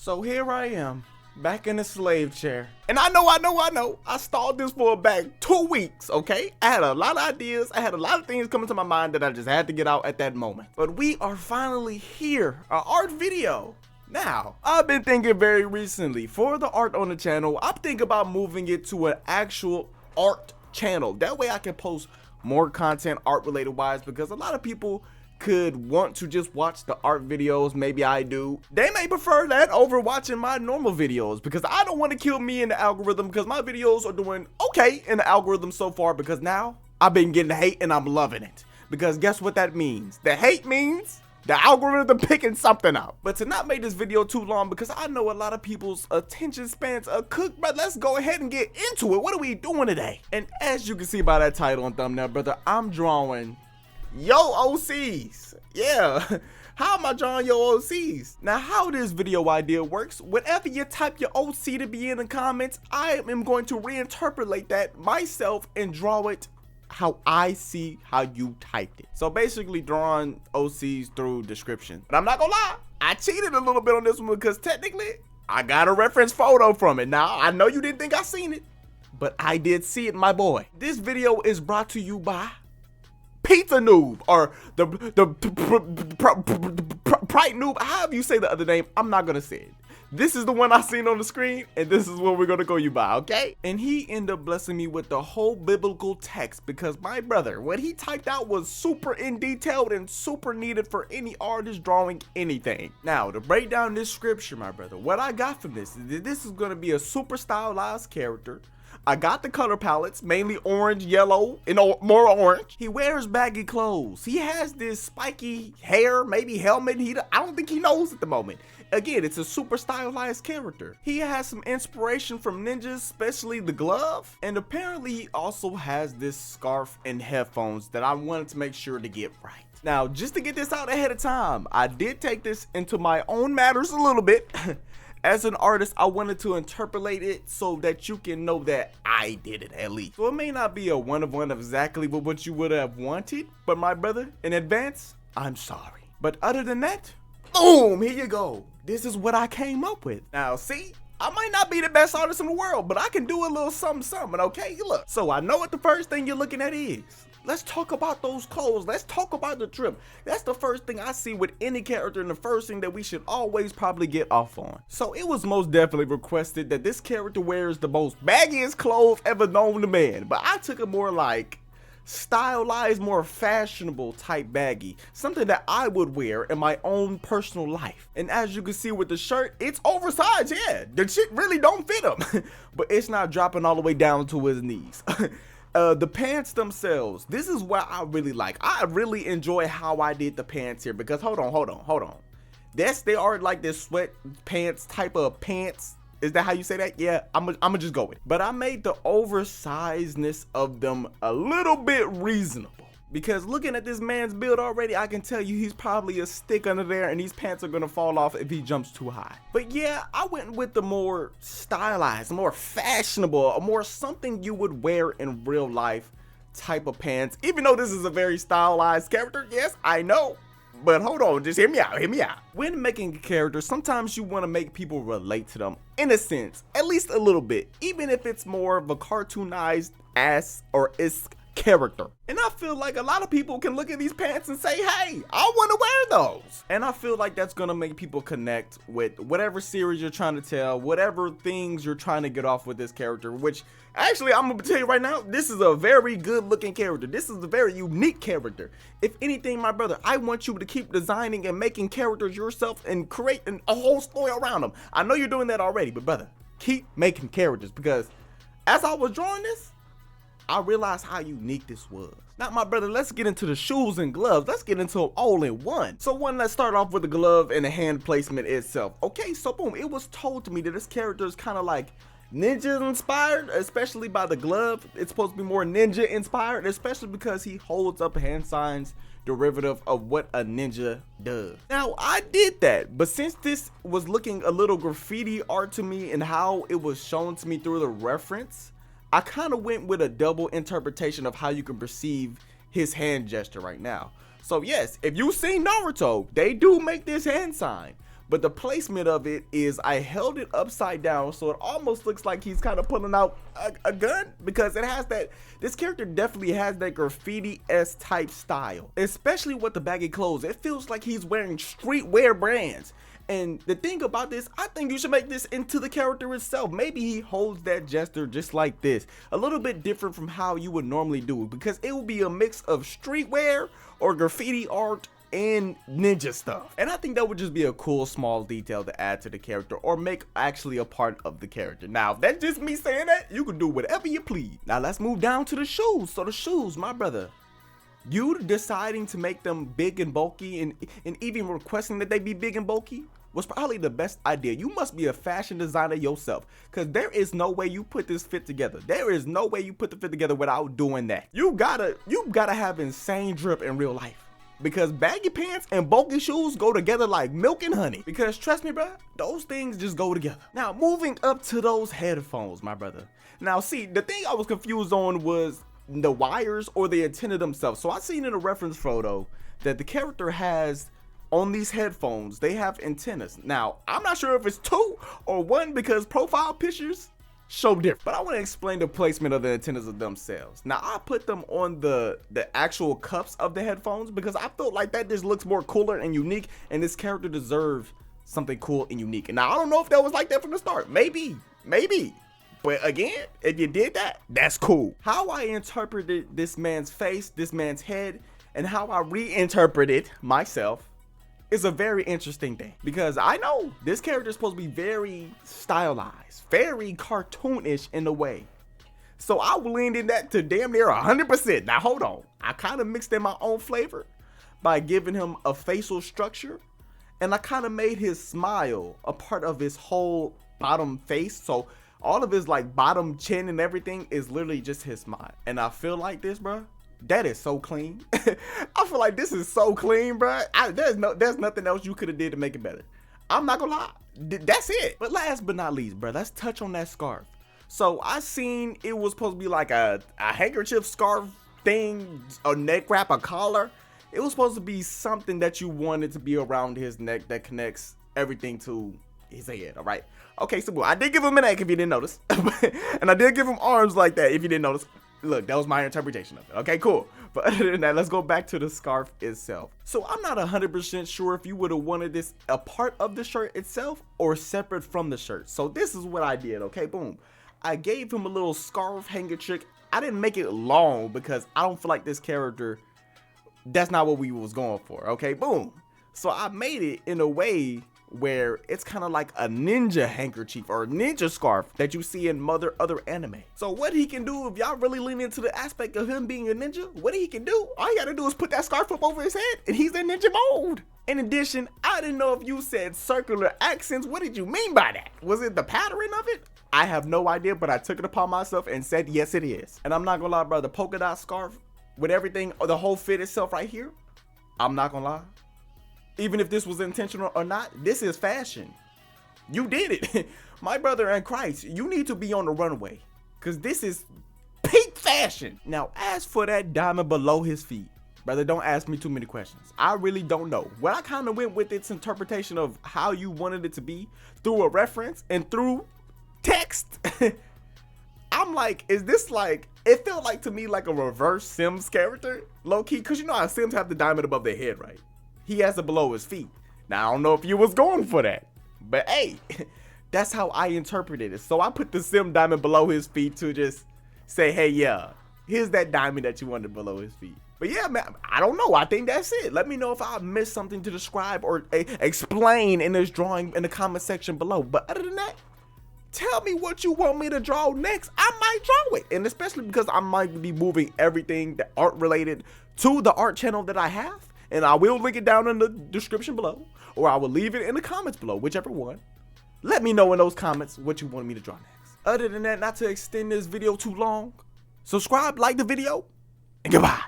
So here I am, back in the slave chair. And I know. I stalled this for about 2 weeks, okay? I had a lot of ideas. I had a lot of things coming to my mind that I just had to get out at that moment. But we are finally here, an art video. Now, I've been thinking very recently, for the art on the channel, I'm thinking about moving it to an actual art channel. That way I can post more content art related wise, because a lot of people could want to just watch the art videos. Maybe I do. They may prefer that over watching my normal videos, because I don't want to kill me in the algorithm, because my videos are doing okay in the algorithm so far, because now I've been getting hate and I'm loving it. Because guess what that means? The hate means the algorithm picking something out. But to not make this video too long, because I know a lot of people's attention spans are cooked, but let's go ahead and get into it. What are we doing today? And as you can see by that title and thumbnail, brother, I'm drawing yo OCs. Yeah. How am I drawing your OCs? Now, how this video idea works, whenever you type your OC to be in the comments, I am going to reinterpolate that myself and draw it how I see how you typed it. So basically drawing OCs through description. But I'm not gonna lie, I cheated a little bit on this one, because technically I got a reference photo from it. Now, I know you didn't think I seen it, but I did see it, my boy. This video is brought to you by Pizza Noob, or the Prite Noob, however you say the other name. I'm not gonna say it. This is the one I seen on the screen, and this is what we're gonna go you by, okay? And he ended up blessing me with the whole biblical text, because my brother, what he typed out was super in detailed and super needed for any artist drawing anything. Now, to break down this scripture, my brother, what I got from this is gonna be a super stylized character. I got the color palettes, mainly orange, yellow, and more orange. He wears baggy clothes. He has this spiky hair, maybe helmet. I don't think he knows at the moment. Again, it's a super stylized character. He has some inspiration from ninjas, especially the glove. And apparently he also has this scarf and headphones that I wanted to make sure to get right. Now, just to get this out ahead of time, I did take this into my own matters a little bit. As an artist, I wanted to interpolate it so that you can know that I did it at least. So it may not be a one of exactly what you would have wanted, but my brother, in advance, I'm sorry. But other than that, boom, here you go. This is what I came up with. Now, see, I might not be the best artist in the world, but I can do a little something, okay? Look, so I know what the first thing you're looking at is. Let's talk about those clothes. Let's talk about the trim. That's the first thing I see with any character, and the first thing that we should always probably get off on. So it was most definitely requested that this character wears the most baggiest clothes ever known to man. But I took a more like stylized, more fashionable type baggy. Something that I would wear in my own personal life. And as you can see with the shirt, it's oversized, yeah. The shit really don't fit him. But it's not dropping all the way down to his knees. The pants themselves, this is what I really like. I really enjoy how I did the pants here, because hold on. They are like this sweat pants type of pants. Is that how you say that? Yeah, I'm just go with it. But I made the oversizedness of them a little bit reasonable. Because looking at this man's build already, I can tell you he's probably a stick under there, and these pants are gonna fall off if he jumps too high. But yeah, I went with the more stylized, more fashionable, a more something you would wear in real life type of pants. Even though this is a very stylized character, yes, I know. But hold on, just hear me out. When making a character, sometimes you want to make people relate to them, in a sense, at least a little bit, even if it's more of a cartoonized ass or isk character. And I feel like a lot of people can look at these pants and say, hey, I want to wear those. And I feel like that's gonna make people connect with whatever series you're trying to tell, whatever things you're trying to get off with this character, which actually I'm gonna tell you right now, this is a very good looking character. This is a very unique character. If anything, my brother, I want you to keep designing and making characters yourself and creating a whole story around them. I know you're doing that already, but brother, keep making characters, because as I was drawing this, I realized how unique this was. Now, my brother, let's get into the shoes and gloves. Let's get into them all in one. So let's start off with the glove and the hand placement itself. Okay, so boom, it was told to me that this character is kind of like ninja inspired, especially by the glove. It's supposed to be more ninja inspired, especially because he holds up hand signs derivative of what a ninja does. Now, I did that, but since this was looking a little graffiti art to me and how it was shown to me through the reference, I kind of went with a double interpretation of how you can perceive his hand gesture right now. So yes, if you've seen Naruto, they do make this hand sign, but the placement of it is I held it upside down, so it almost looks like he's kind of pulling out a gun, because it has that, this character definitely has that graffiti-esque type style, especially with the baggy clothes. It feels like he's wearing streetwear brands. And the thing about this, I think you should make this into the character itself. Maybe he holds that gesture just like this, a little bit different from how you would normally do it, because it will be a mix of streetwear or graffiti art and ninja stuff. And I think that would just be a cool small detail to add to the character, or make actually a part of the character. Now, if that's just me saying that, you can do whatever you please. Now let's move down to the shoes. So the shoes, my brother, you deciding to make them big and bulky, and even requesting that they be big and bulky, was probably the best idea. You must be a fashion designer yourself, because there is no way you put this fit together. There is no way you put the fit together without doing that. You gotta have insane drip in real life, because baggy pants and bulky shoes go together like milk and honey. Because trust me, bro, those things just go together. Now, moving up to those headphones, my brother. Now, see, the thing I was confused on was the wires or the antenna themselves. So I seen in a reference photo that the character has, on these headphones, they have antennas. Now, I'm not sure if it's 2 or 1, because profile pictures show different. But I want to explain the placement of the antennas of themselves. Now, I put them on the actual cups of the headphones, because I felt like that just looks more cooler and unique, and this character deserves something cool and unique. And now, I don't know if that was like that from the start. Maybe. But again, if you did that, that's cool. How I interpreted this man's face, this man's head, and how I reinterpreted myself is a very interesting thing, because I know this character is supposed to be very stylized, very cartoonish in a way. So I will lean in that to damn near 100%. Now hold on, I kind of mixed in my own flavor by giving him a facial structure, and I kind of made his smile a part of his whole bottom face. So all of his like bottom chin and everything is literally just his smile. And I feel like this, bro, that is so clean. I feel like this is so clean, bro. There's nothing else you could have did to make it better. I'm not gonna lie, that's it. But last but not least, bro, let's touch on that scarf. So I seen it was supposed to be like a handkerchief scarf thing, a neck wrap, a collar. It was supposed to be something that you wanted to be around his neck that connects everything to his head. All right. Okay, so I did give him a neck if you didn't notice, and I did give him arms like that if you didn't notice. Look, that was my interpretation of it. Okay, cool. But other than that, let's go back to the scarf itself. So I'm not 100% sure if you would have wanted this a part of the shirt itself or separate from the shirt. So this is what I did. Okay, boom. I gave him a little scarf handkerchief. I didn't make it long because I don't feel like this character, that's not what we was going for. Okay, boom. So I made it in a way where it's kind of like a ninja handkerchief or a ninja scarf that you see in other anime. So what he can do, if y'all really lean into the aspect of him being a ninja, what he can do, all you gotta do is put that scarf up over his head and he's in ninja mode. In addition, I didn't know if you said circular accents. What did you mean by that? Was it the pattern of it? I have no idea, but I took it upon myself and said, yes, it is. And I'm not gonna lie, bro, the polka dot scarf with everything, or the whole fit itself right here, I'm not gonna lie. Even if this was intentional or not, this is fashion. You did it. My brother in Christ, you need to be on the runway, because this is peak fashion. Now, as for that diamond below his feet, brother, don't ask me too many questions. I really don't know. What I kind of went with its interpretation of how you wanted it to be through a reference and through text. I'm like, is this like, it felt like to me like a reverse Sims character, low key, because you know how Sims have the diamond above their head, right? He has it below his feet. Now, I don't know if you was going for that, but hey, that's how I interpreted it. So I put the Sim diamond below his feet to just say, hey, yeah, here's that diamond that you wanted below his feet. But yeah, man, I don't know. I think that's it. Let me know if I missed something to describe or explain in this drawing in the comment section below. But other than that, tell me what you want me to draw next. I might draw it. And especially because I might be moving everything that art related to the art channel that I have. And I will link it down in the description below, or I will leave it in the comments below, whichever one. Let me know in those comments what you want me to draw next. Other than that, not to extend this video too long, subscribe, like the video, and goodbye.